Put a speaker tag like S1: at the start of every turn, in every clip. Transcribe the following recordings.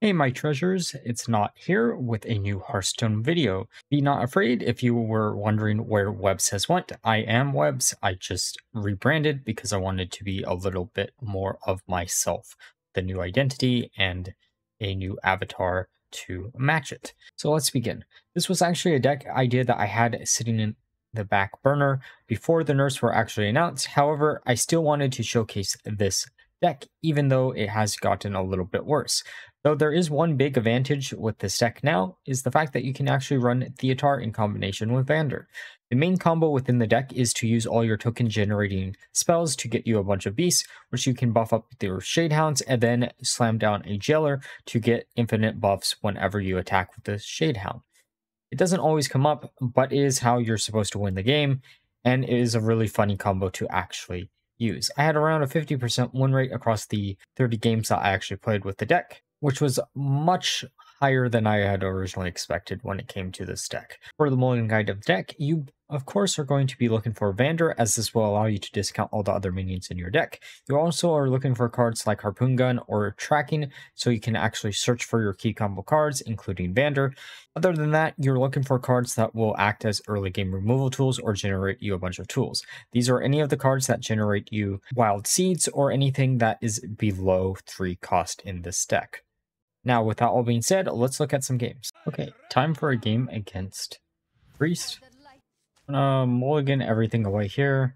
S1: Hey my treasures, it's Naut here with a new Hearthstone video. Be not afraid if you were wondering where Webs has went. I am Webs, I just rebranded because I wanted to be a little bit more of myself. The new identity and a new avatar to match it. So let's begin. This was actually a deck idea that I had sitting in the back burner before the nerfs were actually announced. However, I still wanted to showcase this deck, even though it has gotten a little bit worse. Though there is one big advantage with this deck now, is the fact that you can actually run Theatar in combination with Vanndar. The main combo within the deck is to use all your token generating spells to get you a bunch of beasts, which you can buff up with your shadehounds, and then slam down a jailer to get infinite buffs whenever you attack with the shadehound. It doesn't always come up, but it is how you're supposed to win the game, and it is a really funny combo to actually use. I had around a 50% win rate across the 30 games that I actually played with the deck, which was much higher than I had originally expected when it came to this deck. For the Mulligan guide of the deck, you of course are going to be looking for Vanndar, as this will allow you to discount all the other minions in your deck. You also are looking for cards like Harpoon Gun or Tracking, so you can actually search for your key combo cards, including Vanndar. Other than that, you're looking for cards that will act as early game removal tools or generate you a bunch of tools. These are any of the cards that generate you Wildseeds or anything that is below 3 cost in this deck. Now, with that all being said, let's look at some games. Okay, time for a game against Priest. Mulligan everything away here.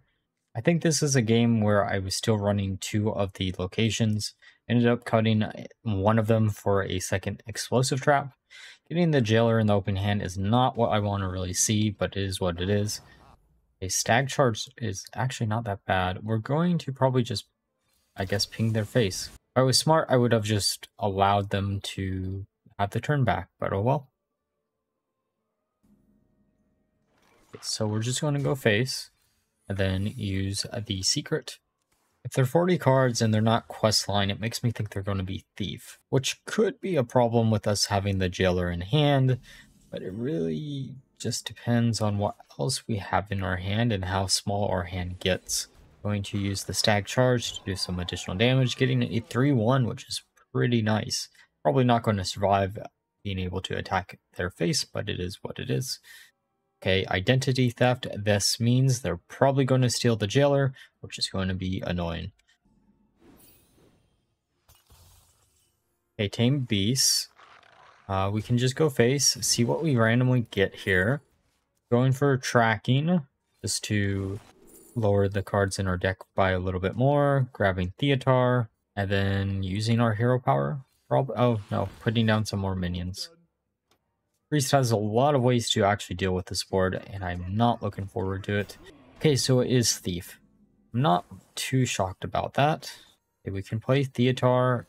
S1: I think this is a game where I was still running 2 of the locations. Ended up cutting one of them for a second explosive trap. Getting the jailer in the open hand is not what I want to really see, but it is what it is. A stag charge is actually not that bad. We're going to probably just, I guess, ping their face. If I was smart, I would have just allowed them to have the turn back, but oh well. So we're just going to go face, and then use the secret. If they're 40 cards and they're not quest line, it makes me think they're going to be thief, which could be a problem with us having the jailer in hand, but it really just depends on what else we have in our hand and how small our hand gets. Going to use the stag charge to do some additional damage, getting a 3-1, which is pretty nice. Probably not going to survive being able to attack their face, but it is what it is. Okay, identity theft. This means they're probably going to steal the jailer, which is going to be annoying. Okay, tame beasts. We can just go face, see what we randomly get here. Going for tracking, just to lower the cards in our deck by a little bit more. Grabbing Theatar, and then using our hero power. Oh no, putting down some more minions. Priest has a lot of ways to actually deal with this board, and I'm not looking forward to it. Okay, so it is Thief. I'm not too shocked about that. Okay, we can play Theatar,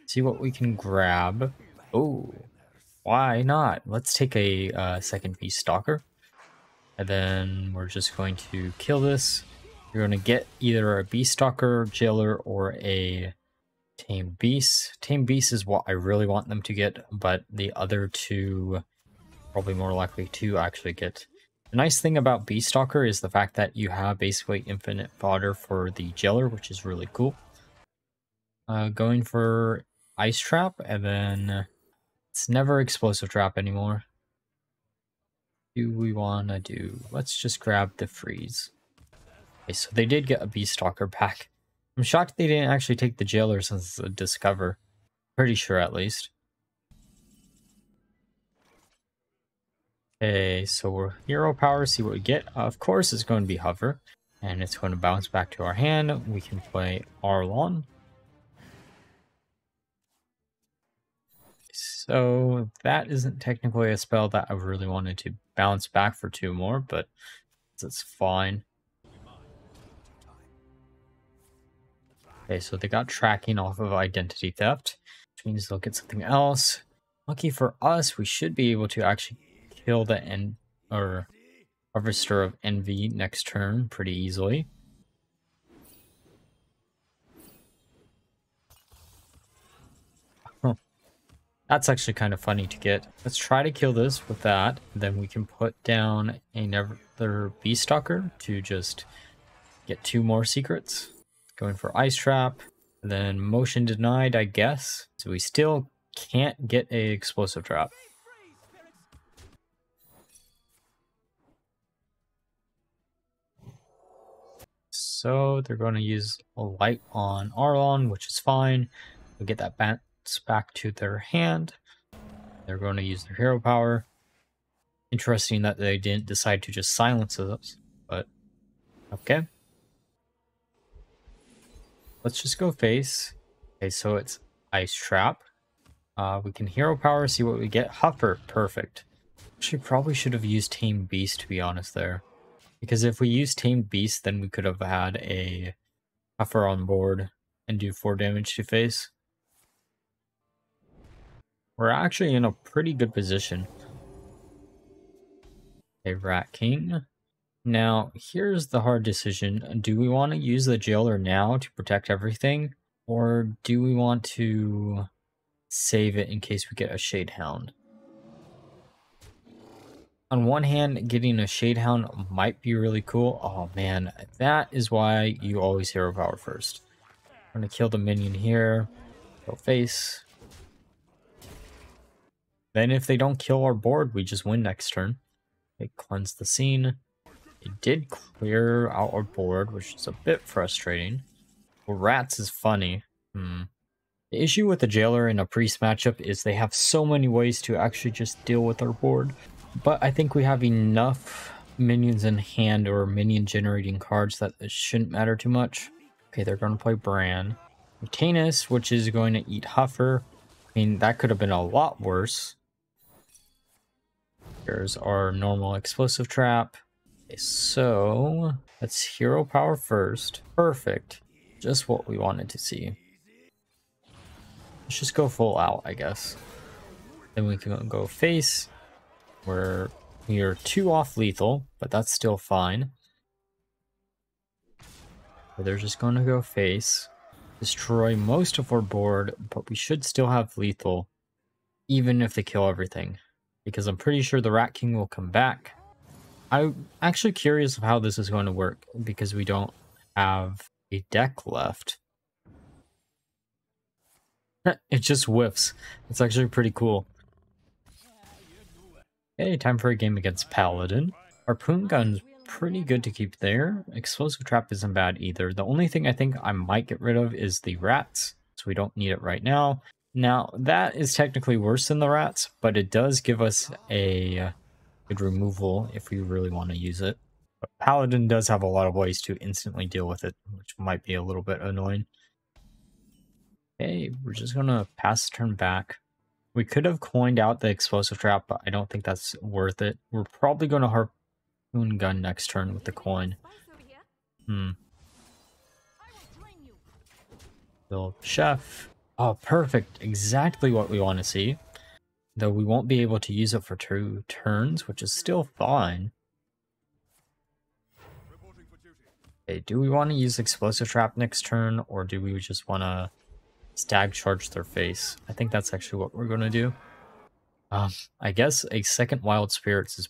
S1: see what we can grab. Oh, why not? Let's take a second Beast Stalker, and then we're just going to kill this. You're going to get either a Beast Stalker, Jailer, or a Tame Beast. Tame Beast is what I really want them to get, but the other two probably more likely to actually get. The nice thing about Beast Stalker is the fact that you have basically infinite fodder for the jailer, which is really cool. Going for Ice Trap, and then it's never Explosive Trap anymore. Do we want to do? Let's just grab the freeze. Okay, so they did get a Beast Stalker back. I'm shocked they didn't actually take the jailer since it's a discover. Pretty sure, at least. Okay, so we're hero power, see what we get. Of course, it's going to be hover, and it's going to bounce back to our hand. We can play Ara'lon. So that isn't technically a spell that I really wanted to bounce back for 2 more, but it's fine. Okay, so they got tracking off of identity theft, which means they'll get something else. Lucky for us, we should be able to actually kill the Harvester of Envy next turn pretty easily. Huh. That's actually kind of funny to get. Let's try to kill this with that. Then we can put down another Beast Stalker to just get 2 more secrets. Going for Ice Trap, and then motion denied, I guess. So we still can't get a explosive trap. So they're going to use a light on Ara'lon, which is fine. We'll get that bounce back to their hand. They're going to use their hero power. Interesting that they didn't decide to just silence us, but okay. Let's just go face. Okay, so it's Ice Trap. We can hero power, see what we get. Huffer, perfect. Actually, probably should have used Tame Beast, to be honest, there. Because if we use Tame Beast, then we could have had a Huffer on board and do 4 damage to face. We're actually in a pretty good position. Okay, Rat King. Now, here's the hard decision. Do we want to use the Jailer now to protect everything? Or do we want to save it in case we get a Shadehound? On one hand, getting a Shadehound might be really cool. Oh man, that is why you always hero power first. I'm going to kill the minion here. Go face. Then if they don't kill our board, we just win next turn. Okay, cleanse the scene. It did clear out our board, which is a bit frustrating. Well, rats is funny. The issue with the Jailer in a priest matchup is they have so many ways to actually just deal with our board. But I think we have enough minions in hand or minion generating cards that it shouldn't matter too much. Okay, they're going to play Bran. Mutanus, which is going to eat Huffer. I mean, that could have been a lot worse. Here's our normal explosive trap. Okay, so let's hero power first. Perfect. Just what we wanted to see. Let's just go full out, I guess. Then we can go face. We are 2 off lethal, but that's still fine. They're just going to go face. Destroy most of our board, but we should still have lethal, even if they kill everything. Because I'm pretty sure the Rat King will come back. I'm actually curious of how this is going to work, because we don't have a deck left. It just whiffs. It's actually pretty cool. Okay, time for a game against Paladin. Harpoon Gun's pretty good to keep there. Explosive Trap isn't bad either. The only thing I think I might get rid of is the rats, so we don't need it right now. Now, that is technically worse than the rats, but it does give us a good removal if we really want to use it. But Paladin does have a lot of ways to instantly deal with it, which might be a little bit annoying. Okay, we're just going to pass the turn back. We could have coined out the explosive trap, but I don't think that's worth it. We're probably going to Harpoon Gun next turn with the coin. Build Chef. Oh, perfect. Exactly what we want to see. Though we won't be able to use it for 2 turns, which is still fine. Okay, do we want to use explosive trap next turn, or do we just want to stag charge their face? I think that's actually what we're going to do. I guess a second Wild Spirits is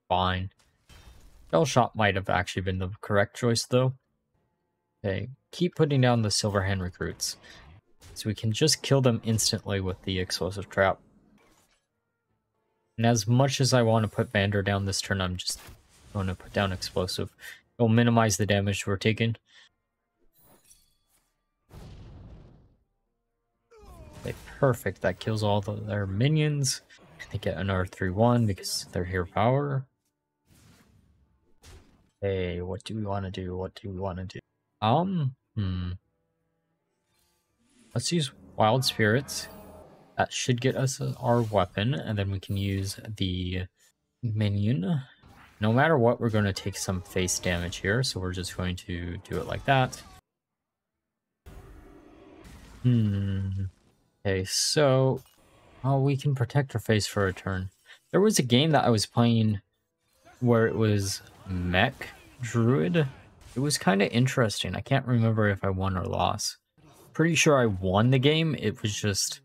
S1: fine. Spell Shot might have actually been the correct choice, though. Okay, keep putting down the Silverhand recruits. So we can just kill them instantly with the explosive trap. And as much as I want to put Vanndar down this turn, I'm just going to put down explosive. It'll minimize the damage we're taking. Okay, perfect. That kills all their minions. They get another 3-1 because they're hero power. Hey, what do we want to do? What do we want to do? Let's use Wild Spirits. That should get us our weapon, and then we can use the minion. No matter what, we're going to take some face damage here, so we're just going to do it like that. Okay, so we can protect our face for a turn. There was a game that I was playing where it was Mech Druid. It was kind of interesting. I can't remember if I won or lost. Pretty sure I won the game. It was just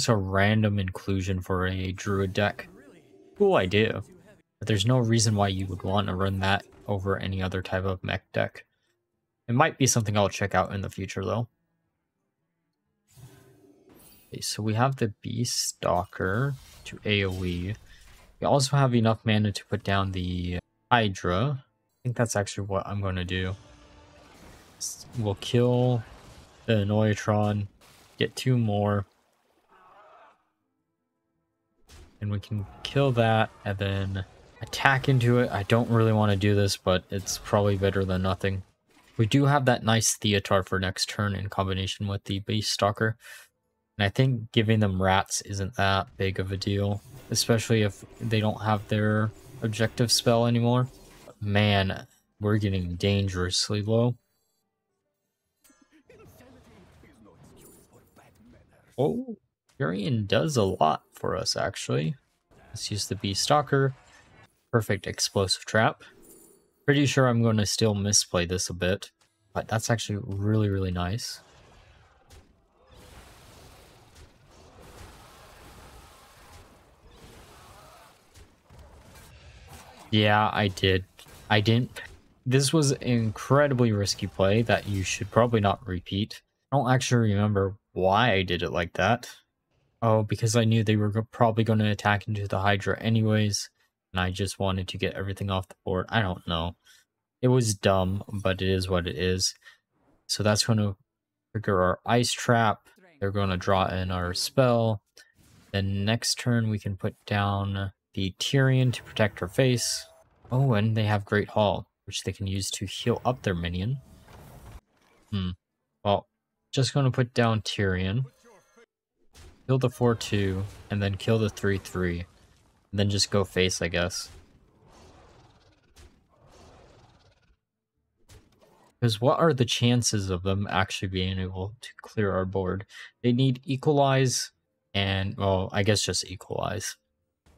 S1: a random inclusion for a Druid deck. Cool idea. But there's no reason why you would want to run that over any other type of mech deck. It might be something I'll check out in the future, though. Okay, so we have the Beast Stalker to AoE. We also have enough mana to put down the Hydra. I think that's actually what I'm going to do. We'll kill the Noitron, get 2 more, and we can kill that and then attack into it. I don't really want to do this, but it's probably better than nothing. We do have that nice Theatar for next turn in combination with the Beast Stalker. And I think giving them rats isn't that big of a deal, especially if they don't have their objective spell anymore. But man, we're getting dangerously low. Oh, Furion does a lot for us, actually. Let's use the Beast Stalker. Perfect explosive trap. Pretty sure I'm going to still misplay this a bit, but that's actually really, really nice. Yeah, I did. I didn't. This was an incredibly risky play that you should probably not repeat. I don't actually remember why I did it like that. Oh, because I knew they were probably going to attack into the Hydra anyways, and I just wanted to get everything off the board. I don't know. It was dumb, but it is what it is. So that's going to trigger our Ice Trap. They're going to draw in our spell. Then next turn we can put down the Tyrion to protect her face. Oh, and they have Great Hall, which they can use to heal up their minion. Well, just going to put down Tyrion. Kill the 4-2, and then kill the 3-3. And then just go face, I guess. Because what are the chances of them actually being able to clear our board? They need Equalize, and, well, I guess just Equalize.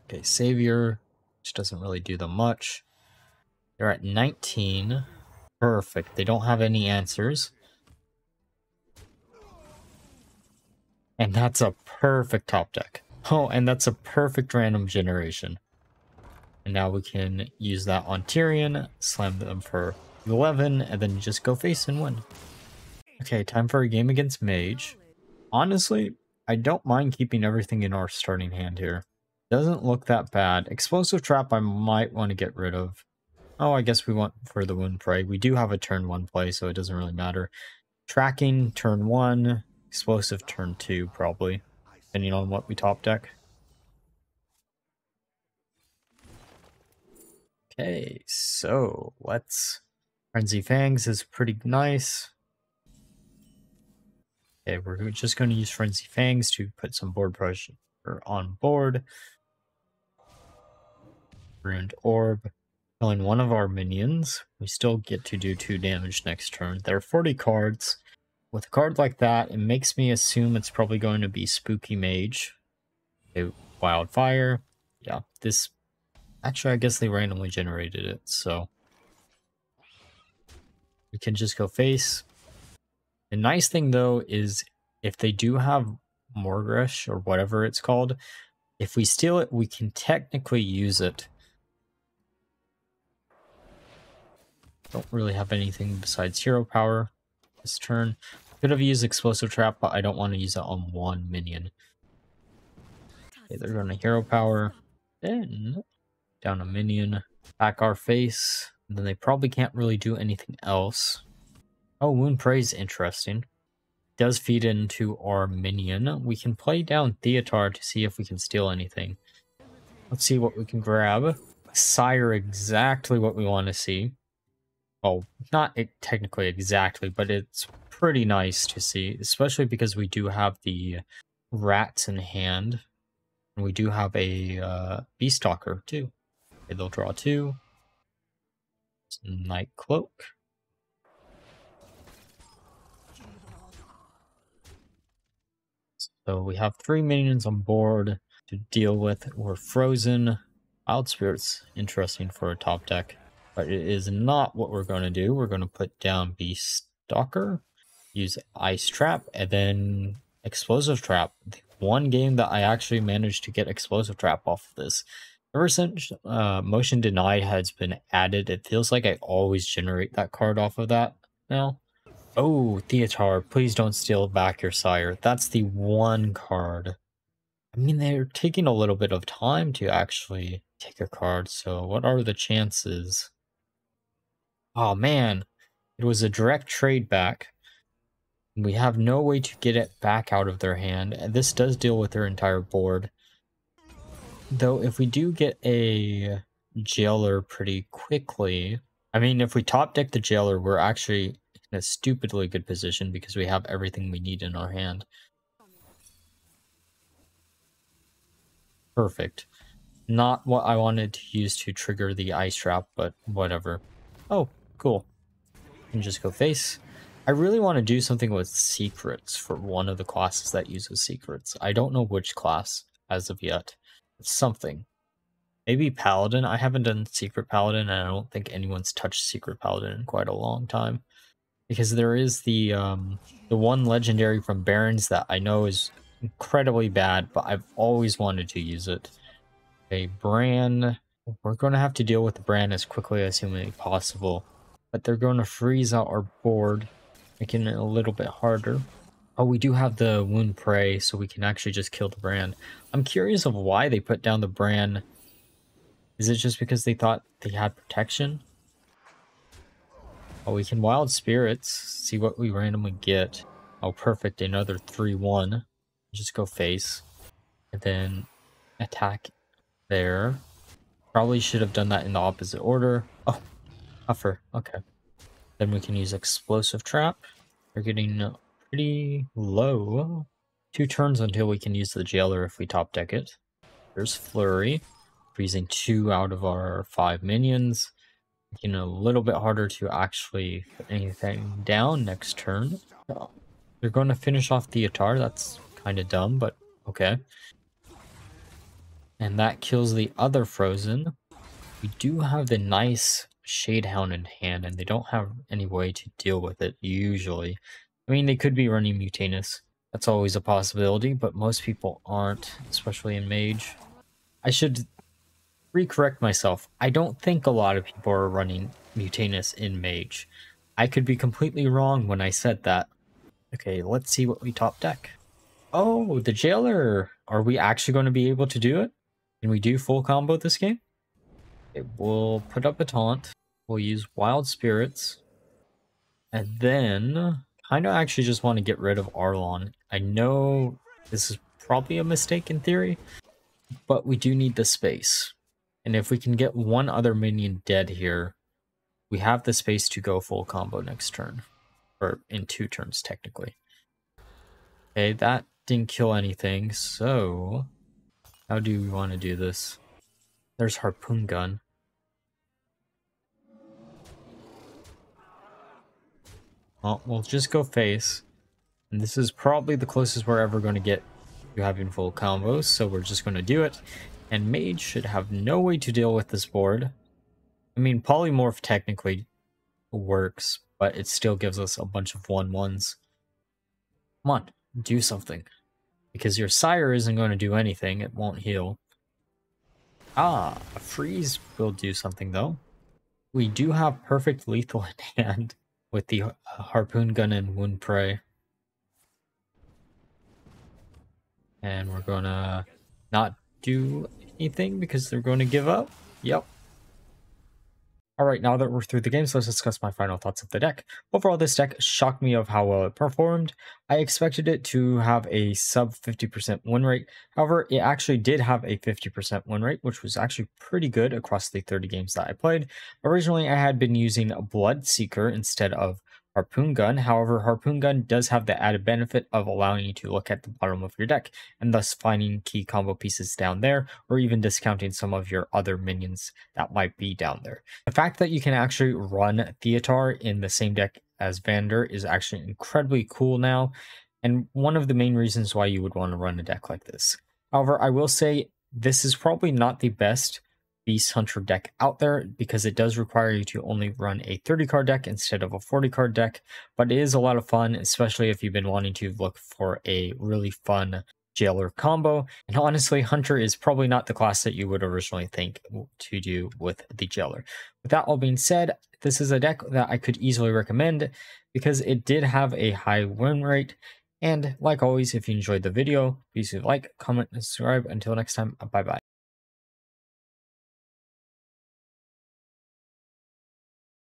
S1: Okay, Savior, which doesn't really do them much. They're at 19. Perfect. They don't have any answers. And that's a perfect top deck. Oh, and that's a perfect random generation. And now we can use that on Tyrion, slam them for 11, and then just go face and win. Okay, time for a game against Mage. Honestly, I don't mind keeping everything in our starting hand here. Doesn't look that bad. Explosive Trap I might want to get rid of. Oh, I guess we want for the Wound Prey. We do have a turn 1 play, so it doesn't really matter. Tracking, turn 1. Explosive, turn 2, probably. Depending on what we top deck. Okay, so let's... Frenzy Fangs is pretty nice. Okay, we're just going to use Frenzy Fangs to put some board pressure on board. Ruined Orb. Killing one of our minions. We still get to do 2 damage next turn. There are 40 cards. With a card like that, it makes me assume it's probably going to be Spooky Mage. Okay, Wildfire. Yeah, this... Actually, I guess they randomly generated it, so... We can just go face. The nice thing, though, is if they do have Morgresh, or whatever it's called, if we steal it, we can technically use it. Don't really have anything besides Hero Power this turn. Could have used Explosive Trap, but I don't want to use it on one minion. Okay, they're going to Hero Power. Then, down a minion. Back our face. And then they probably can't really do anything else. Oh, Wound Prey is interesting. Does feed into our minion. We can play down Theatar to see if we can steal anything. Let's see what we can grab. Sire, exactly what we want to see. Well, not technically exactly, but it's pretty nice to see, especially because we do have the rats in hand. And we do have a Beast Stalker, too. Okay, they'll draw 2. Night Cloak. So we have 3 minions on board to deal with. We're frozen. Wild Spirit's interesting for a top deck, but it is not what we're going to do. We're going to put down Beast Stalker, use Ice Trap, and then Explosive Trap. The one game that I actually managed to get Explosive Trap off of this. Ever since Motion Denied has been added, it feels like I always generate that card off of that now. Oh, Theatar, please don't steal back your sire. That's the one card. I mean, they're taking a little bit of time to actually take a card, so what are the chances? Oh man, it was a direct trade back. We have no way to get it back out of their hand, and this does deal with their entire board. Though, if we do get a Jailer pretty quickly, I mean, if we top deck the Jailer, we're actually in a stupidly good position because we have everything we need in our hand. Perfect. Not what I wanted to use to trigger the Ice Trap, but whatever. Oh, cool. You can just go face. I really want to do something with secrets for one of the classes that uses secrets. I don't know which class as of yet. It's something. Maybe Paladin. I haven't done Secret Paladin, and I don't think anyone's touched Secret Paladin in quite a long time. Because there is the one legendary from Barons that I know is incredibly bad, but I've always wanted to use it. Okay, Bran. We're going to have to deal with the Bran as quickly as humanly possible. But they're going to freeze out our board, making it a little bit harder. Oh, we do have the Wound Prey, so we can actually just kill the Bran. I'm curious of why they put down the Bran. Is it just because they thought they had protection? Oh, we can Wild Spirits, see what we randomly get. Oh, perfect, another 3-1. Just go face. And then attack there. Probably should have done that in the opposite order. Oh, Huffer, okay. Then we can use Explosive Trap. We're getting pretty low. 2 turns until we can use the Jailer if we top deck it. There's Flurry. Freezing 2 out of our 5 minions. Making it a little bit harder to actually put anything down next turn. They're going to finish off Theatar. That's kind of dumb, but okay. And that kills the other Frozen. We do have the nice Shadehound in hand, and they don't have any way to deal with it, usually. I mean, they could be running Mutanus. That's always a possibility, but most people aren't, especially in Mage. I should recorrect myself. I don't think a lot of people are running Mutanus in Mage. I could be completely wrong when I said that. Okay, let's see what we top deck. Oh, the Jailer! Are we actually going to be able to do it? Can we do full combo this game? Okay, we'll put up a taunt. We'll use Wild Spirits. And then, kind of actually just want to get rid of Ara'lon. I know this is probably a mistake in theory, but we do need the space. And if we can get one other minion dead here, we have the space to go full combo next turn. Or in 2 turns, technically. Okay, that didn't kill anything, so how do we want to do this? There's Harpoon Gun. Well, we'll just go face. And this is probably the closest we're ever going to get to having full combos, so we're just going to do it. And Mage should have no way to deal with this board. I mean, Polymorph technically works, but it still gives us a bunch of 1/1s. Come on, do something. Because your Sire isn't going to do anything, it won't heal. Ah, a freeze will do something though. We do have perfect lethal in hand with the Harpoon Gun and Wound Prey. And we're gonna not do anything because they're going to give up. Yep. Alright, now that we're through the game, so let's discuss my final thoughts of the deck. Overall, this deck shocked me of how well it performed. I expected it to have a sub 50% win rate. However, it actually did have a 50% win rate, which was actually pretty good across the 30 games that I played. Originally, I had been using Bloodseeker instead of Harpoon Gun. However, Harpoon Gun does have the added benefit of allowing you to look at the bottom of your deck and thus finding key combo pieces down there, or even discounting some of your other minions that might be down there. The fact that you can actually run Theatar in the same deck as Vanndar is actually incredibly cool now, and one of the main reasons why you would want to run a deck like this. However, I will say this is probably not the best Beast Hunter deck out there because it does require you to only run a 30 card deck instead of a 40 card deck, but it is a lot of fun, especially if you've been wanting to look for a really fun Jailer combo. And honestly, Hunter is probably not the class that you would originally think to do with the Jailer. With that all being said, this is a deck that I could easily recommend because it did have a high win rate. And like always, if you enjoyed the video, please like, comment, and subscribe. Until next time, bye bye.